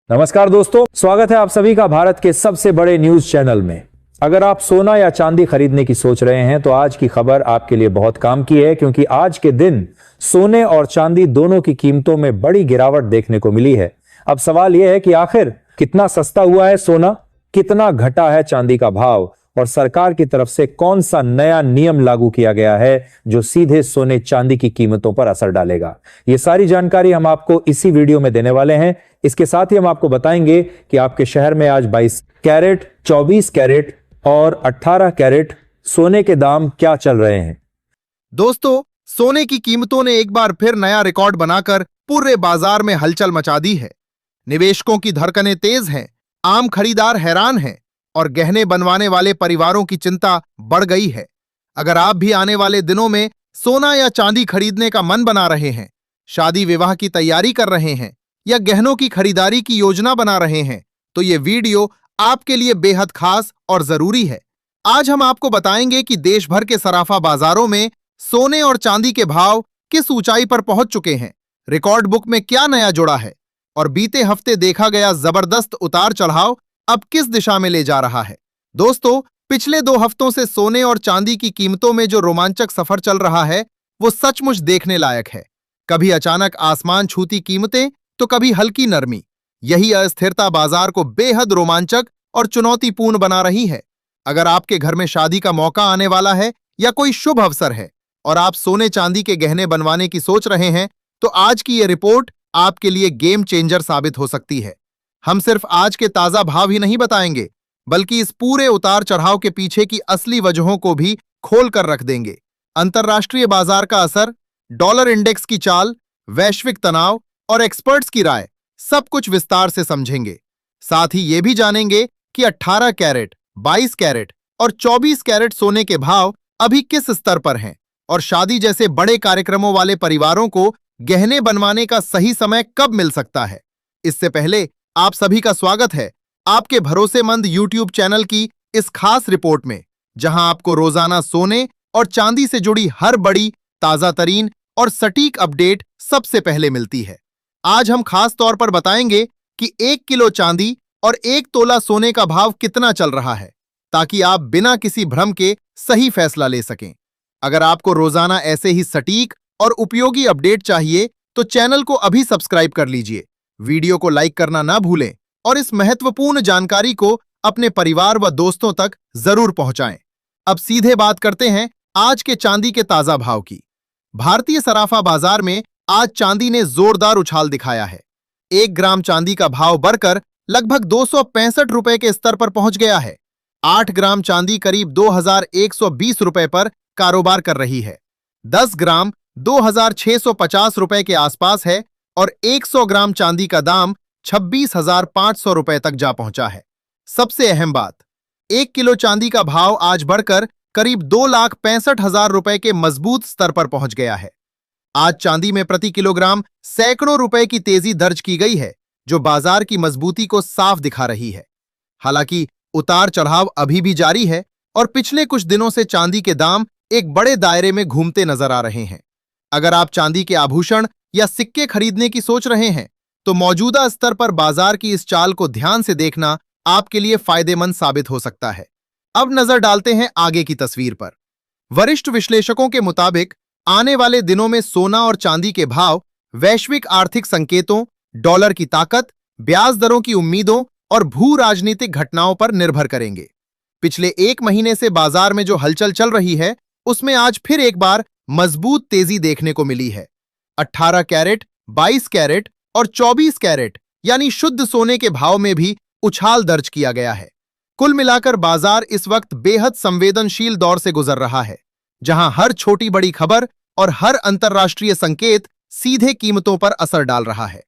नमस्कार दोस्तों, स्वागत है आप सभी का भारत के सबसे बड़े न्यूज चैनल में। अगर आप सोना या चांदी खरीदने की सोच रहे हैं तो आज की खबर आपके लिए बहुत काम की है, क्योंकि आज के दिन सोने और चांदी दोनों की कीमतों में बड़ी गिरावट देखने को मिली है। अब सवाल यह है कि आखिर कितना सस्ता हुआ है सोना, कितना घटा है चांदी का भाव और सरकार की तरफ से कौन सा नया नियम लागू किया गया है जो सीधे सोने चांदी की कीमतों पर असर डालेगा। ये सारी जानकारी हम आपको इसी वीडियो में देने वाले हैं। इसके साथ ही हम आपको बताएंगे कि आपके शहर में आज 22 कैरेट, 24 कैरेट और 18 कैरेट सोने के दाम क्या चल रहे हैं। दोस्तों, सोने की कीमतों ने एक बार फिर नया रिकॉर्ड बनाकर पूरे बाजार में हलचल मचा दी है। निवेशकों की धड़कनें तेज हैं, आम खरीदार हैरान हैं और गहने बनवाने वाले परिवारों की चिंता बढ़ गई है। अगर आप भी आने वाले दिनों में सोना या चांदी खरीदने का मन बना रहे हैं, शादी विवाह की तैयारी कर रहे हैं या गहनों की खरीदारी की योजना बना रहे हैं, तो ये वीडियो आपके लिए बेहद खास और जरूरी है। आज हम आपको बताएंगे कि देश भर के सराफा बाजारों में सोने और चांदी के भाव किस ऊंचाई पर पहुंच चुके हैं, रिकॉर्ड बुक में क्या नया जुड़ा है और बीते हफ्ते देखा गया जबरदस्त उतार चढ़ाव अब किस दिशा में ले जा रहा है। दोस्तों, पिछले 2 हफ्तों से सोने और चांदी की कीमतों में जो रोमांचक सफर चल रहा है वो सचमुच देखने लायक है। कभी अचानक आसमान छूती कीमतें तो कभी हल्की नरमी। यही अस्थिरता बाजार को बेहद रोमांचक और चुनौतीपूर्ण बना रही है। अगर आपके घर में शादी का मौका आने वाला है या कोई शुभ अवसर है और आप सोने चांदी के गहने बनवाने की सोच रहे हैं, तो आज की यह रिपोर्ट आपके लिए गेम चेंजर साबित हो सकती है। हम सिर्फ आज के ताजा भाव ही नहीं बताएंगे, बल्कि इस पूरे उतार चढ़ाव के पीछे की असली वजहों को भी खोल कर रख देंगे। अंतर्राष्ट्रीय बाजार का असर, डॉलर इंडेक्स की चाल, वैश्विक तनाव और एक्सपर्ट्स की राय, सब कुछ विस्तार से समझेंगे। साथ ही ये भी जानेंगे कि 18 कैरेट, 22 कैरेट और 24 कैरेट सोने के भाव अभी किस स्तर पर हैं और शादी जैसे बड़े कार्यक्रमों वाले परिवारों को गहने बनवाने का सही समय कब मिल सकता है। इससे पहले आप सभी का स्वागत है आपके भरोसेमंद YouTube चैनल की इस खास रिपोर्ट में, जहां आपको रोजाना सोने और चांदी से जुड़ी हर बड़ी, ताजा तरीन और सटीक अपडेट सबसे पहले मिलती है। आज हम खास तौर पर बताएंगे कि 1 किलो चांदी और 1 तोला सोने का भाव कितना चल रहा है, ताकि आप बिना किसी भ्रम के सही फैसला ले सकें। अगर आपको रोजाना ऐसे ही सटीक और उपयोगी अपडेट चाहिए तो चैनल को अभी सब्सक्राइब कर लीजिए, वीडियो को लाइक करना ना भूलें और इस महत्वपूर्ण जानकारी को अपने परिवार व दोस्तों तक जरूर पहुंचाएं। अब सीधे बात करते हैं आज के चांदी के ताजा भाव की। भारतीय सराफा बाजार में आज चांदी ने जोरदार उछाल दिखाया है। 1 ग्राम चांदी का भाव बढ़कर लगभग 265 रुपए के स्तर पर पहुंच गया है। 8 ग्राम चांदी करीब 2120 रुपए पर कारोबार कर रही है। 10 ग्राम 2650 रुपए के आसपास है और 100 ग्राम चांदी का दाम 26,500 रुपए तक जा पहुंचा है। सबसे अहम बात, 1 किलो चांदी का भाव आज बढ़कर करीब 2,65,000 रुपए के मजबूत स्तर पर पहुंच गया है। आज चांदी में प्रति किलोग्राम सैकड़ों रुपए की तेजी दर्ज की गई है, जो बाजार की मजबूती को साफ दिखा रही है। हालांकि उतार चढ़ाव अभी भी जारी है और पिछले कुछ दिनों से चांदी के दाम एक बड़े दायरे में घूमते नजर आ रहे हैं। अगर आप चांदी के आभूषण या सिक्के खरीदने की सोच रहे हैं, तो मौजूदा स्तर पर बाजार की इस चाल को ध्यान से देखना आपके लिए फायदेमंद साबित हो सकता है। अब नजर डालते हैं आगे की तस्वीर पर। वरिष्ठ विश्लेषकों के मुताबिक आने वाले दिनों में सोना और चांदी के भाव वैश्विक आर्थिक संकेतों, डॉलर की ताकत, ब्याज दरों की उम्मीदों और भू राजनीतिक घटनाओं पर निर्भर करेंगे। पिछले 1 महीने से बाजार में जो हलचल चल रही है, उसमें आज फिर एक बार मजबूत तेजी देखने को मिली है। 18 कैरेट, 22 कैरेट और 24 कैरेट यानी शुद्ध सोने के भाव में भी उछाल दर्ज किया गया है। कुल मिलाकर बाजार इस वक्त बेहद संवेदनशील दौर से गुजर रहा है, जहां हर छोटी बड़ी खबर और हर अंतर्राष्ट्रीय संकेत सीधे कीमतों पर असर डाल रहा है।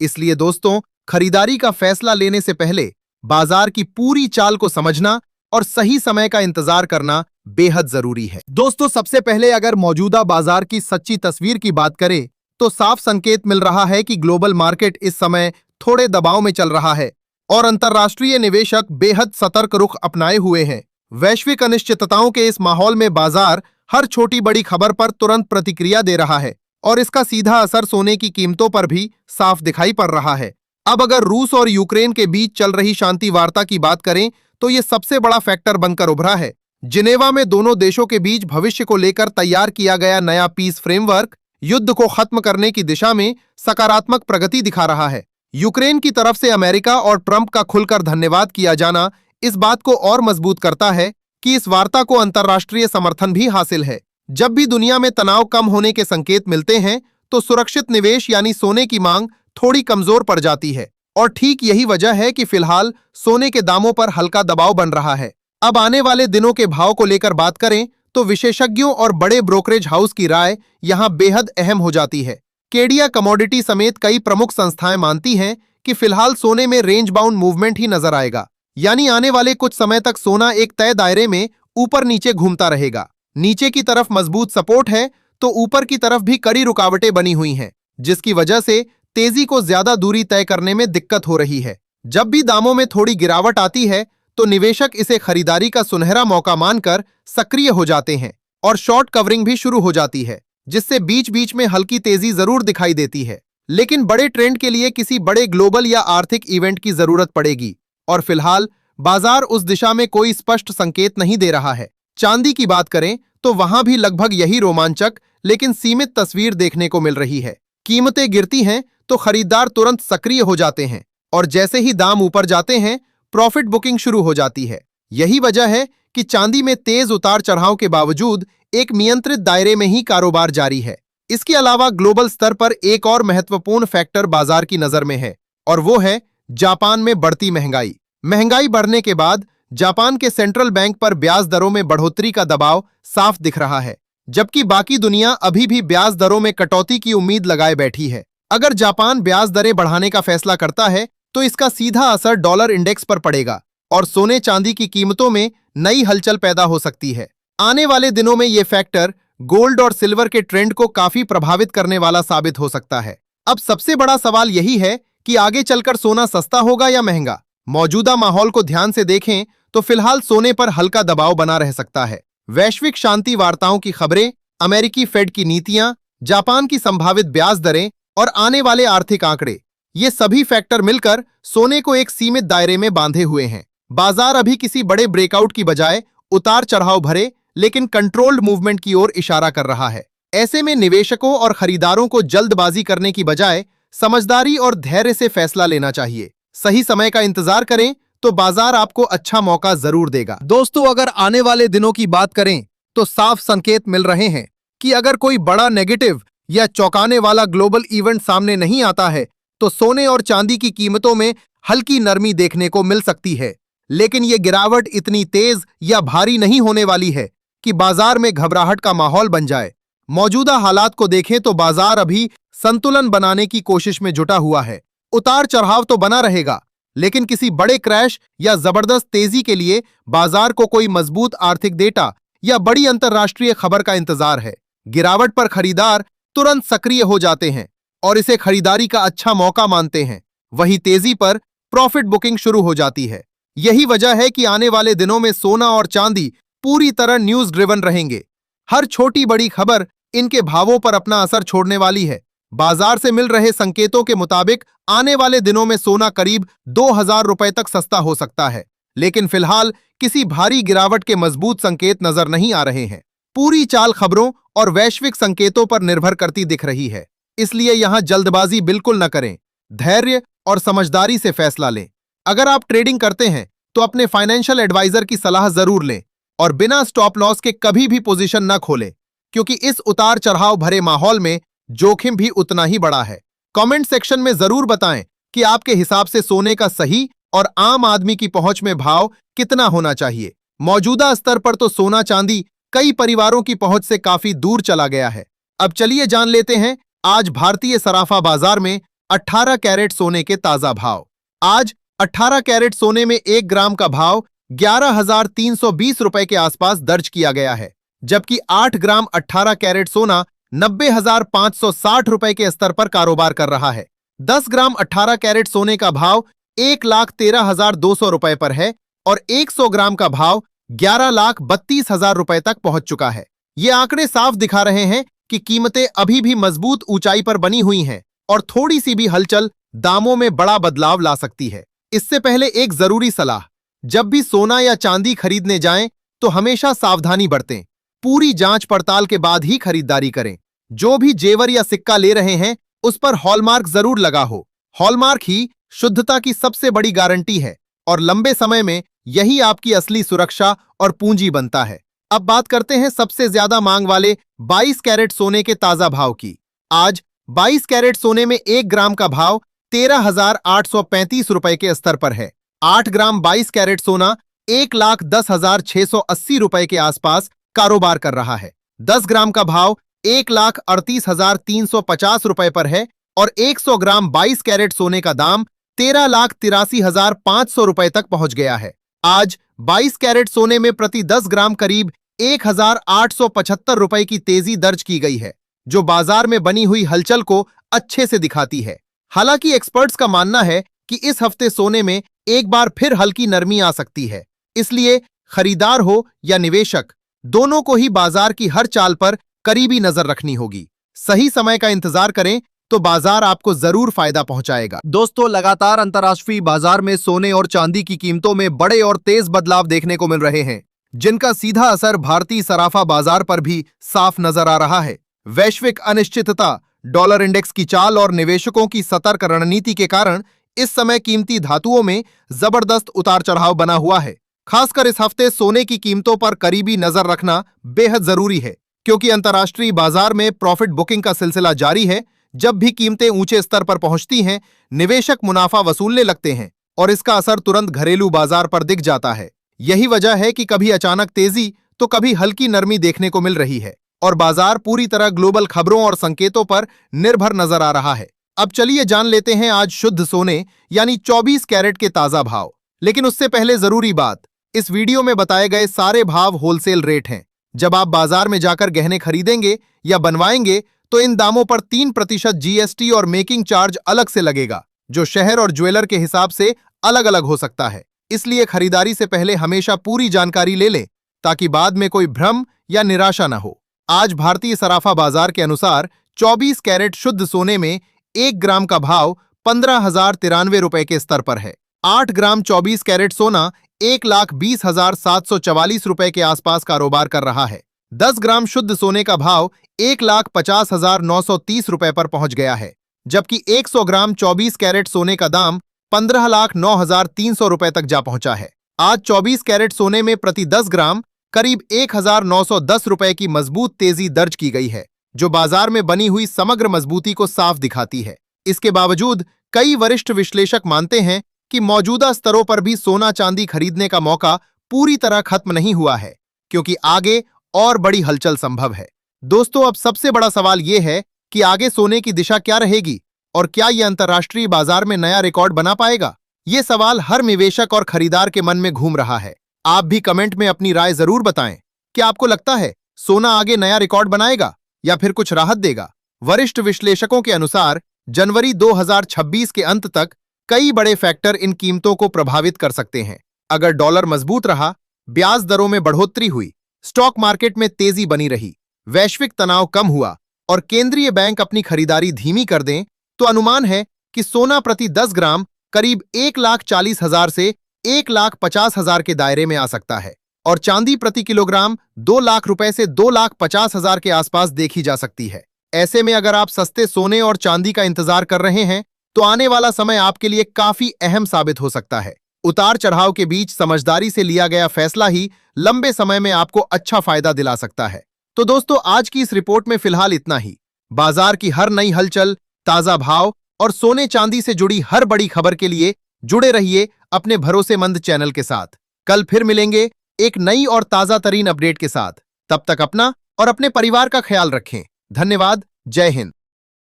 इसलिए दोस्तों, खरीदारी का फैसला लेने से पहले बाजार की पूरी चाल को समझना और सही समय का इंतजार करना बेहद जरूरी है। दोस्तों, सबसे पहले अगर मौजूदा बाजार की सच्ची तस्वीर की बात करें तो साफ संकेत मिल रहा है कि ग्लोबल मार्केट इस समय थोड़े दबाव में चल रहा है और अंतर्राष्ट्रीय निवेशक बेहद सतर्क रुख अपनाए हुए हैं। वैश्विक अनिश्चितताओं के इस माहौल में बाजार हर छोटी बड़ी खबर पर तुरंत प्रतिक्रिया दे रहा है और इसका सीधा असर सोने की कीमतों पर भी साफ दिखाई पड़ रहा है। अब अगर रूस और यूक्रेन के बीच चल रही शांति वार्ता की बात करें तो ये सबसे बड़ा फैक्टर बनकर उभरा है। जिनेवा में दोनों देशों के बीच भविष्य को लेकर तैयार किया गया नया पीस फ्रेमवर्क युद्ध को खत्म करने की दिशा में सकारात्मक प्रगति दिखा रहा है। यूक्रेन की तरफ से अमेरिका और ट्रंप का खुलकर धन्यवाद किया जाना इस बात को और मजबूत करता है कि इस वार्ता को अंतर्राष्ट्रीय समर्थन भी हासिल है। जब भी दुनिया में तनाव कम होने के संकेत मिलते हैं तो सुरक्षित निवेश यानी सोने की मांग थोड़ी कमजोर पड़ जाती है और ठीक यही वजह है कि फिलहाल सोने के दामों पर हल्का दबाव बन रहा है। अब आने वाले दिनों के भाव को लेकर बात करें तो विशेषज्ञों और बड़े ब्रोकरेज हाउस की राय यहां बेहद अहम हो जाती है। केडिया कमोडिटी समेत कई प्रमुख संस्थाएं मानती हैं कि फिलहाल सोने में रेंज बाउंड मूवमेंट ही नजर आएगा, यानी आने वाले कुछ समय तक सोना एक तय दायरे में ऊपर नीचे घूमता रहेगा। नीचे की तरफ मजबूत सपोर्ट है तो ऊपर की तरफ भी कड़ी रुकावटें बनी हुई हैं, जिसकी वजह से तेजी को ज्यादा दूरी तय करने में दिक्कत हो रही है। जब भी दामों में थोड़ी गिरावट आती है तो निवेशक इसे खरीदारी का सुनहरा मौका मानकर सक्रिय हो जाते हैं और शॉर्ट कवरिंग भी शुरू हो जाती है, जिससे बीच बीच में हल्की तेजी जरूर दिखाई देती है। लेकिन बड़े ट्रेंड के लिए किसी बड़े ग्लोबल या आर्थिक इवेंट की जरूरत पड़ेगी और फिलहाल बाजार उस दिशा में कोई स्पष्ट संकेत नहीं दे रहा है। चांदी की बात करें तो वहां भी लगभग यही रोमांचक लेकिन सीमित तस्वीर देखने को मिल रही है। कीमतें गिरती हैं तो खरीदार तुरंत सक्रिय हो जाते हैं और जैसे ही दाम ऊपर जाते हैं प्रॉफिट बुकिंग शुरू हो जाती है। यही वजह है कि चांदी में तेज उतार चढ़ाव के बावजूद एक नियंत्रित दायरे में ही कारोबार जारी है। इसके अलावा ग्लोबल स्तर पर एक और महत्वपूर्ण फैक्टर बाजार की नजर में है और वो है जापान में बढ़ती महंगाई। महंगाई बढ़ने के बाद जापान के सेंट्रल बैंक पर ब्याज दरों में बढ़ोतरी का दबाव साफ दिख रहा है, जबकि बाकी दुनिया अभी भी ब्याज दरों में कटौती की उम्मीद लगाए बैठी है। अगर जापान ब्याज दरें बढ़ाने का फैसला करता है तो इसका सीधा असर डॉलर इंडेक्स पर पड़ेगा और सोने चांदी की कीमतों में नई हलचल पैदा हो सकती है। आने वाले दिनों में ये फैक्टर गोल्ड और सिल्वर के ट्रेंड को काफी प्रभावित करने वाला साबित हो सकता है। अब सबसे बड़ा सवाल यही है कि आगे चलकर सोना सस्ता होगा या महंगा। मौजूदा माहौल को ध्यान से देखें तो फिलहाल सोने पर हल्का दबाव बना रह सकता है। वैश्विक शांति वार्ताओं की खबरें, अमेरिकी फेड की नीतियां, जापान की संभावित ब्याज दरें और आने वाले आर्थिक आंकड़े, ये सभी फैक्टर मिलकर सोने को एक सीमित दायरे में बांधे हुए हैं। बाजार अभी किसी बड़े ब्रेकआउट की बजाय उतार चढ़ाव भरे लेकिन कंट्रोल्ड मूवमेंट की ओर इशारा कर रहा है। ऐसे में निवेशकों और खरीदारों को जल्दबाजी करने की बजाय समझदारी और धैर्य से फैसला लेना चाहिए। सही समय का इंतजार करें तो बाजार आपको अच्छा मौका जरूर देगा। दोस्तों, अगर आने वाले दिनों की बात करें तो साफ संकेत मिल रहे हैं कि अगर कोई बड़ा नेगेटिव या चौंकाने वाला ग्लोबल इवेंट सामने नहीं आता है तो सोने और चांदी की कीमतों में हल्की नरमी देखने को मिल सकती है। लेकिन ये गिरावट इतनी तेज या भारी नहीं होने वाली है कि बाजार में घबराहट का माहौल बन जाए। मौजूदा हालात को देखें तो बाजार अभी संतुलन बनाने की कोशिश में जुटा हुआ है। उतार चढ़ाव तो बना रहेगा, लेकिन किसी बड़े क्रैश या जबरदस्त तेजी के लिए बाजार को कोई मजबूत आर्थिक डेटा या बड़ी अंतर्राष्ट्रीय खबर का इंतजार है। गिरावट पर खरीदार तुरंत सक्रिय हो जाते हैं और इसे खरीदारी का अच्छा मौका मानते हैं। वहीं तेजी पर प्रॉफिट बुकिंग शुरू हो जाती है। यही वजह है कि आने वाले दिनों में सोना और चांदी पूरी तरह न्यूज ड्रिवन रहेंगे। हर छोटी बड़ी खबर इनके भावों पर अपना असर छोड़ने वाली है। बाजार से मिल रहे संकेतों के मुताबिक आने वाले दिनों में सोना करीब 2000 रुपए तक सस्ता हो सकता है, लेकिन फिलहाल किसी भारी गिरावट के मजबूत संकेत नजर नहीं आ रहे हैं। पूरी चाल खबरों और वैश्विक संकेतों पर निर्भर करती दिख रही है, इसलिए यहां जल्दबाजी बिल्कुल न करें। धैर्य और समझदारी से फैसला लें। अगर आप ट्रेडिंग करते हैं तो अपने फाइनेंशियल एडवाइजर की सलाह जरूर लें और बिना स्टॉप लॉस के कभी भी पोजीशन न खोलें, क्योंकि इस उतार चढ़ाव भरे माहौल में जोखिम भी उतना ही बड़ा है। कमेंट सेक्शन में जरूर बताएं कि आपके हिसाब से सोने का सही और आम आदमी की पहुंच में भाव कितना होना चाहिए। मौजूदा स्तर पर तो सोना चांदी कई परिवारों की पहुंच से काफी दूर चला गया है। अब चलिए जान लेते हैं आज भारतीय सराफा बाजार में 18 कैरेट सोने के ताजा भाव। आज 18 कैरेट सोने में 1 ग्राम का भाव 11,320 रुपए के आसपास दर्ज किया गया है, जबकि 8 ग्राम 18 कैरेट सोना 90,560 रुपए के स्तर पर कारोबार कर रहा है। 10 ग्राम 18 कैरेट सोने का भाव 1,13,200 रुपए पर है और 100 ग्राम का भाव 11,32,000 रुपए तक पहुंच चुका है। ये आंकड़े साफ दिखा रहे हैं कि कीमतें अभी भी मजबूत ऊंचाई पर बनी हुई हैं और थोड़ी सी भी हलचल दामों में बड़ा बदलाव ला सकती है। इससे पहले एक जरूरी सलाह, जब भी सोना या चांदी खरीदने जाएं तो हमेशा सावधानी बरतें। पूरी जांच पड़ताल के बाद ही खरीदारी करें। जो भी जेवर या सिक्का ले रहे हैं उस पर हॉलमार्क जरूर लगा हो। हॉलमार्क ही शुद्धता की सबसे बड़ी गारंटी है और लंबे समय में यही आपकी असली सुरक्षा और पूंजी बनता है। अब बात करते हैं सबसे ज्यादा मांग वाले 22 कैरेट सोने के ताजा भाव की। आज 22 कैरेट सोने में 1 ग्राम का भाव 13,835 रुपए के स्तर पर है। 8 ग्राम 22 कैरेट सोना 1,10,680 रुपए के आसपास कारोबार कर रहा है। 10 ग्राम का भाव 1,38,350 रुपए पर है और 100 ग्राम 22 कैरेट सोने का दाम 13,83,500 रुपए तक पहुंच गया है। आज 22 कैरेट सोने में प्रति 10 ग्राम करीब 1,875 रुपए की तेजी दर्ज की गई है, जो बाजार में बनी हुई हलचल को अच्छे से दिखाती है। हालांकि एक्सपर्ट्स का मानना है कि इस हफ्ते सोने में एक बार फिर हल्की नरमी आ सकती है। इसलिए खरीदार हो या निवेशक, दोनों को ही बाजार की हर चाल पर करीबी नजर रखनी होगी। सही समय का इंतजार करें तो बाजार आपको जरूर फायदा पहुंचाएगा। दोस्तों, लगातार अंतर्राष्ट्रीय बाजार में सोने और चांदी की कीमतों में बड़े और तेज बदलाव देखने को मिल रहे हैं, जिनका सीधा असर भारतीय सराफा बाजार पर भी साफ नजर आ रहा है। वैश्विक अनिश्चितता, डॉलर इंडेक्स की चाल और निवेशकों की सतर्क रणनीति के कारण इस समय कीमती धातुओं में जबरदस्त उतार चढ़ाव बना हुआ है। खासकर इस हफ्ते सोने की कीमतों पर करीबी नजर रखना बेहद जरूरी है, क्योंकि अंतर्राष्ट्रीय बाजार में प्रॉफिट बुकिंग का सिलसिला जारी है। जब भी कीमतें ऊंचे स्तर पर पहुंचती हैं, निवेशक मुनाफा वसूलने लगते हैं और इसका असर तुरंत घरेलू बाजार पर दिख जाता है। यही वजह है कि कभी अचानक तेजी तो कभी हल्की नरमी देखने को मिल रही है और बाजार पूरी तरह ग्लोबल खबरों और संकेतों पर निर्भर नजर आ रहा है। अब चलिए जान लेते हैं आज शुद्ध सोने यानी 24 कैरेट के ताजा भाव। लेकिन उससे पहले जरूरी बात, इस वीडियो में बताए गए सारे भाव होलसेल रेट हैं। जब आप बाजार में जाकर गहने खरीदेंगे या बनवाएंगे तो इन दामों पर 3% जीएसटी और मेकिंग चार्ज अलग से लगेगा, जो शहर और ज्वेलर के हिसाब से अलग अलग हो सकता है। इसलिए खरीदारी से पहले हमेशा पूरी जानकारी ले लें, ताकि बाद में कोई भ्रम या निराशा न हो। आज भारतीय सराफा बाजार के अनुसार 24 कैरेट शुद्ध सोने में 1 ग्राम का भाव 15,093 रुपए के स्तर पर है। 8 ग्राम 24 कैरेट सोना 1,20,744 रुपए के आसपास कारोबार कर रहा है। 10 ग्राम शुद्ध सोने का भाव 1,50,930 रुपए पर पहुंच गया है, जबकि 100 ग्राम 24 कैरेट सोने का दाम 15,09,300 रुपए तक जा पहुंचा है। आज 24 कैरेट सोने में प्रति 10 ग्राम करीब 1,910 रुपए की मजबूत तेजी दर्ज की गई है, जो बाजार में बनी हुई समग्र मजबूती को साफ दिखाती है। इसके बावजूद कई वरिष्ठ विश्लेषक मानते हैं कि मौजूदा स्तरों पर भी सोना चांदी खरीदने का मौका पूरी तरह खत्म नहीं हुआ है, क्योंकि आगे और बड़ी हलचल संभव है। दोस्तों, अब सबसे बड़ा सवाल यह है कि आगे सोने की दिशा क्या रहेगी और क्या यह अंतर्राष्ट्रीय बाजार में नया रिकॉर्ड बना पाएगा? ये सवाल हर निवेशक और खरीदार के मन में घूम रहा है। आप भी कमेंट में अपनी राय जरूर बताएं। क्या आपको लगता है सोना आगे नया रिकॉर्ड बनाएगा या फिर कुछ राहत देगा? वरिष्ठ विश्लेषकों के अनुसार जनवरी 2026 के अंत तक कई बड़े फैक्टर इन कीमतों को प्रभावित कर सकते हैं। अगर डॉलर मजबूत रहा, ब्याज दरों में बढ़ोतरी हुई, स्टॉक मार्केट में तेजी बनी रही, वैश्विक तनाव कम हुआ और केंद्रीय बैंक अपनी खरीदारी धीमी कर दें, तो अनुमान है कि सोना प्रति 10 ग्राम करीब 1,40,000 से 1,50,000 के दायरे में आ सकता है और चांदी प्रति किलोग्राम 2 लाख रुपए से 2,50,000 के आसपास देखी जा सकती है। ऐसे में अगर आप सस्ते सोने और चांदी का इंतजार कर रहे हैं तो आने वाला समय आपके लिए काफी अहम साबित हो सकता है। उतार चढ़ाव के बीच समझदारी से लिया गया फैसला ही लंबे समय में आपको अच्छा फायदा दिला सकता है। तो दोस्तों, आज की इस रिपोर्ट में फिलहाल इतना ही। बाजार की हर नई हलचल, ताजा भाव और सोने चांदी से जुड़ी हर बड़ी खबर के लिए जुड़े रहिए अपने भरोसेमंद चैनल के साथ। कल फिर मिलेंगे एक नई और ताजा तरीन अपडेट के साथ। तब तक अपना और अपने परिवार का ख्याल रखें। धन्यवाद। जय हिंद।